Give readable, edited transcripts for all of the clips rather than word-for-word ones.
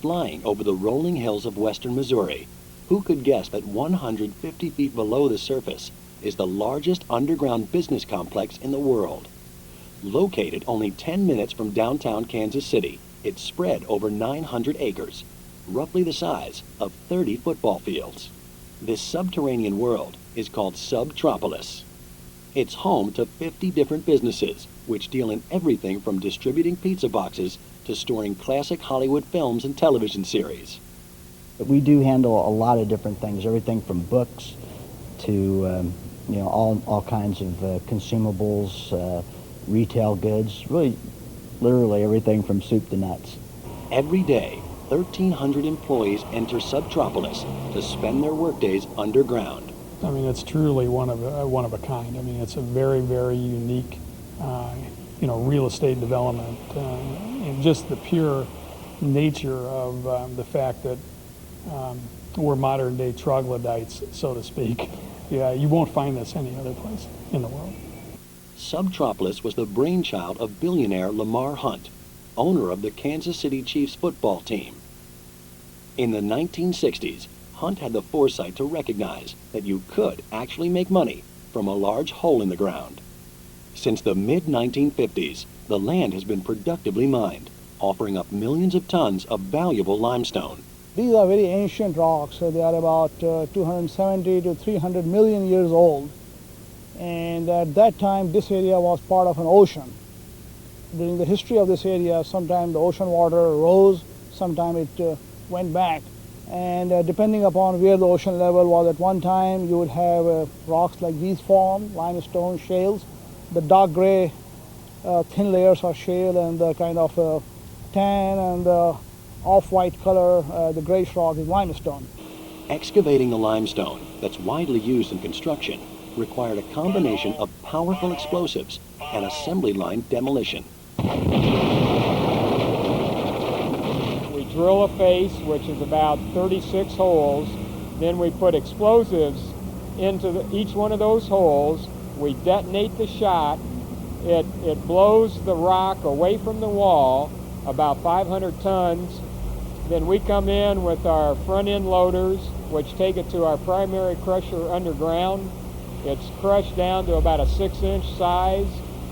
flying over the rolling hills of western Missouri, who could guess that 150 feet below the surface is the largest underground business complex in the world? Located only 10 minutes from downtown Kansas City, it's spread over 900 acres, roughly the size of 30 football fields. This subterranean world is called Subtropolis. It's home to 50 different businesses, which deal in everything from distributing pizza boxes to storing classic Hollywood films and television series. We do handle a lot of different things, everything from books to all kinds of consumables, retail goods, really literally everything from soup to nuts. Every day, 1,300 employees enter Subtropolis to spend their workdays underground. I mean, it's truly one of a kind. I mean, it's a very, very unique, real estate development, and just the pure nature of the fact that we're modern-day troglodytes, so to speak. Yeah, you won't find this any other place in the world. Subtropolis was the brainchild of billionaire Lamar Hunt, owner of the Kansas City Chiefs football team. In the 1960s, Hunt had the foresight to recognize that you could actually make money from a large hole in the ground. Since the mid-1950s, the land has been productively mined, offering up millions of tons of valuable limestone. These are very ancient rocks. They are about 270 to 300 million years old. And at that time, this area was part of an ocean. During the history of this area, sometimes the ocean water rose, sometimes it went back. And depending upon where the ocean level was at one time, you would have rocks like these form, limestone shales. The dark gray thin layers are shale, and the kind of tan and off-white color, the grayish rock is limestone. Excavating the limestone that's widely used in construction required a combination of powerful explosives and assembly line demolition. We drill a face, which is about 36 holes. Then we put explosives into each one of those holes. We detonate the shot. It blows the rock away from the wall, about 500 tons. Then we come in with our front end loaders, which take it to our primary crusher underground. It's crushed down to about a 6-inch size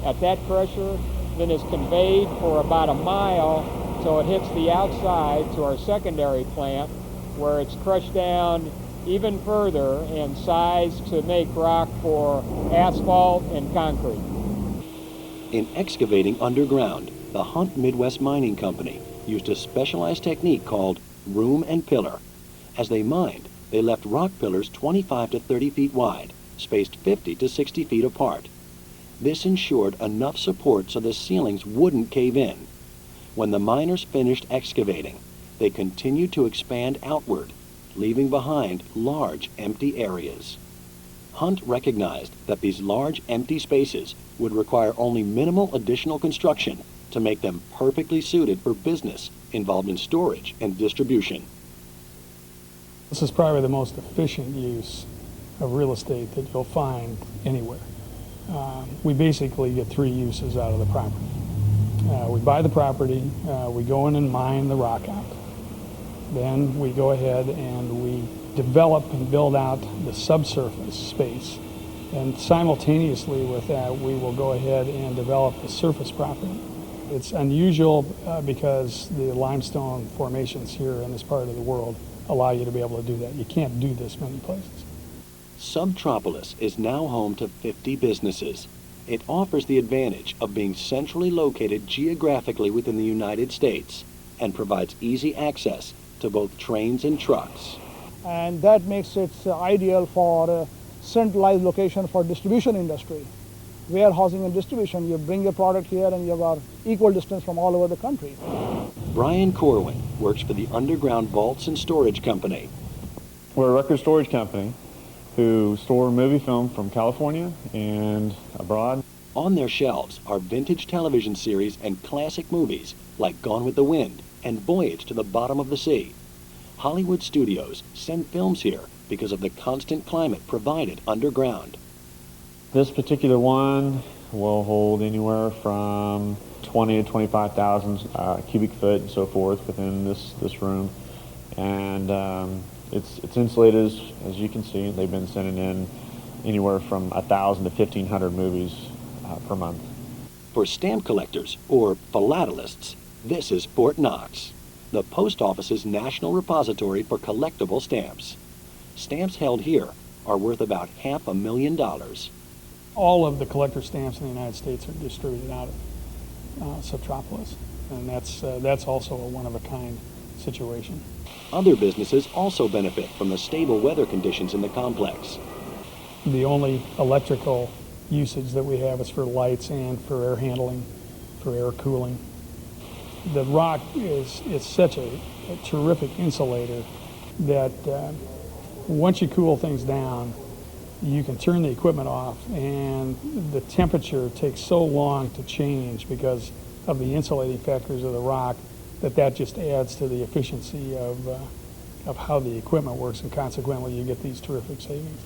at that crusher, then it's conveyed for about a mile till it hits the outside to our secondary plant, where it's crushed down even further in size to make rock for asphalt and concrete. In excavating underground, the Hunt Midwest Mining Company used a specialized technique called room and pillar. As they mined, they left rock pillars 25 to 30 feet wide, spaced 50 to 60 feet apart. This ensured enough support so the ceilings wouldn't cave in. When the miners finished excavating, they continued to expand outward, leaving behind large empty areas. Hunt recognized that these large empty spaces would require only minimal additional construction to make them perfectly suited for business involved in storage and distribution. This is probably the most efficient use of real estate that you'll find anywhere. We basically get 3 uses out of the property. We buy the property, we go in and mine the rock out. Then we go ahead and we develop and build out the subsurface space. And simultaneously with that, we will go ahead and develop the surface property. It's unusual because the limestone formations here in this part of the world allow you to be able to do that. You can't do this many places. Subtropolis is now home to 50 businesses. It offers the advantage of being centrally located geographically within the United States and provides easy access to both trains and trucks. And that makes it ideal for a centralized location for distribution industry. Warehousing and distribution, you bring your product here and you are equal distance from all over the country. Brian Corwin works for the Underground Vaults and Storage Company. We're a record storage company who store movie film from California and abroad. On their shelves are vintage television series and classic movies like Gone with the Wind and Voyage to the Bottom of the Sea. Hollywood studios send films here because of the constant climate provided underground. This particular one will hold anywhere from 20 to 25,000 cubic foot and so forth within this room, and it's insulated as you can see. They've been sending in anywhere from 1,000 to 1,500 movies per month. For stamp collectors, or philatelists, this is Fort Knox, the post office's national repository for collectible stamps. Stamps held here are worth about $500,000. All of the collector stamps in the United States are distributed out of Subtropolis, and that's also a one-of-a-kind situation. Other businesses also benefit from the stable weather conditions in the complex. The only electrical usage that we have is for lights and for air handling, for air cooling. The rock is such a terrific insulator that once you cool things down, you can turn the equipment off, and the temperature takes so long to change because of the insulating factors of the rock that just adds to the efficiency of how the equipment works, and consequently you get these terrific savings.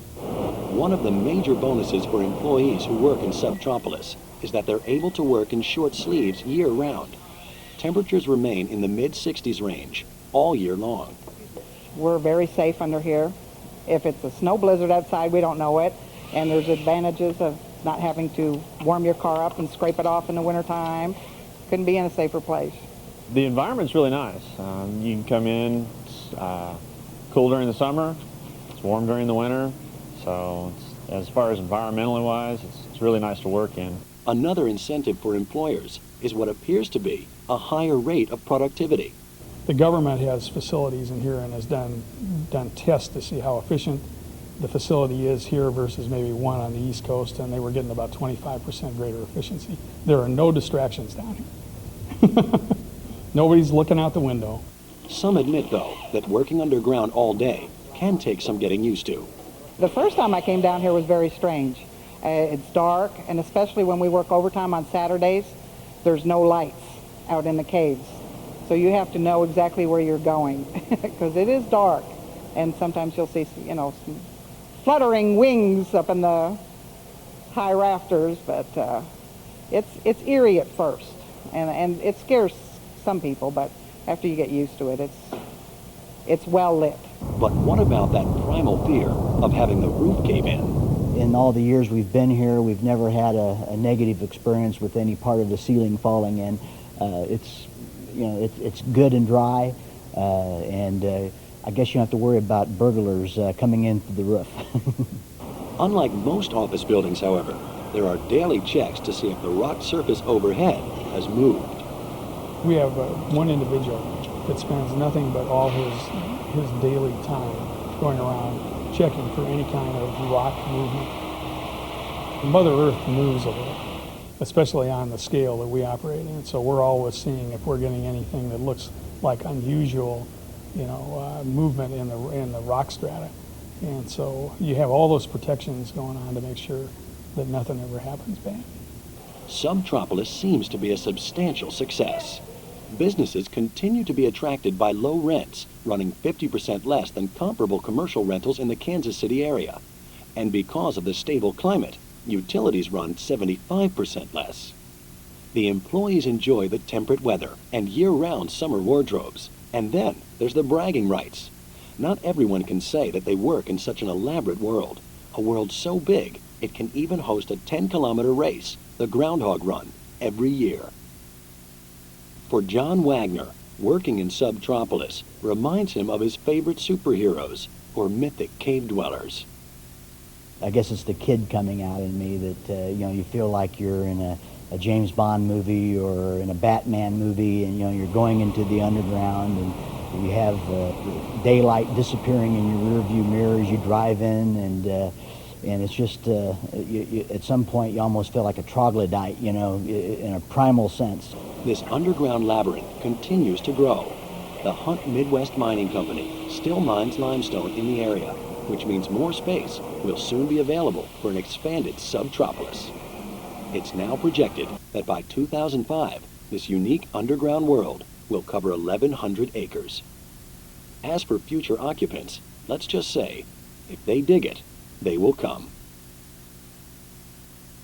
One of the major bonuses for employees who work in Subtropolis is that they're able to work in short sleeves year-round. Temperatures remain in the mid-60s range all year long. We're very safe under here. If it's a snow blizzard outside, we don't know it, and there's advantages of not having to warm your car up and scrape it off in the wintertime. Couldn't be in a safer place. The environment's really nice. You can come in, it's cool during the summer, it's warm during the winter, so as far as environmentally wise, it's really nice to work in. Another incentive for employers is what appears to be a higher rate of productivity. The government has facilities in here and has done tests to see how efficient the facility is here versus maybe one on the East Coast, and they were getting about 25% greater efficiency. There are no distractions down here. Nobody's looking out the window. Some admit, though, that working underground all day can take some getting used to. The first time I came down here was very strange. It's dark, and especially when we work overtime on Saturdays, there's no lights out in the caves. So you have to know exactly where you're going because it is dark, and sometimes you'll see, some fluttering wings up in the high rafters, but it's eerie at first, and it scares some people, but after you get used to it, it's well lit. But what about that primal fear of having the roof cave in? In all the years we've been here, we've never had a negative experience with any part of the ceiling falling in. It's good and dry, and I guess you don't have to worry about burglars coming in through the roof. Unlike most office buildings, however, there are daily checks to see if the rock surface overhead has moved. We have one individual that spends nothing but all his daily time going around checking for any kind of rock movement. Mother Earth moves a little, especially on the scale that we operate in. So we're always seeing if we're getting anything that looks like unusual, movement in the rock strata. And so you have all those protections going on to make sure that nothing ever happens bad. Subtropolis seems to be a substantial success. Businesses continue to be attracted by low rents, running 50% less than comparable commercial rentals in the Kansas City area. And because of the stable climate, utilities run 75% less. The employees enjoy the temperate weather and year-round summer wardrobes. And then there's the bragging rights. Not everyone can say that they work in such an elaborate world, a world so big it can even host a 10-kilometer race, the Groundhog Run, every year. For John Wagner, working in Subtropolis reminds him of his favorite superheroes or mythic cave dwellers. I guess it's the kid coming out in me that, you feel like you're in a James Bond movie or in a Batman movie, and, you're going into the underground, and you have daylight disappearing in your rearview mirror as you drive in, and it's just, at some point you almost feel like a troglodyte, in a primal sense. This underground labyrinth continues to grow. The Hunt Midwest Mining Company still mines limestone in the area, which means more space will soon be available for an expanded Subtropolis. It's now projected that by 2005, this unique underground world will cover 1,100 acres. As for future occupants, let's just say, if they dig it, they will come.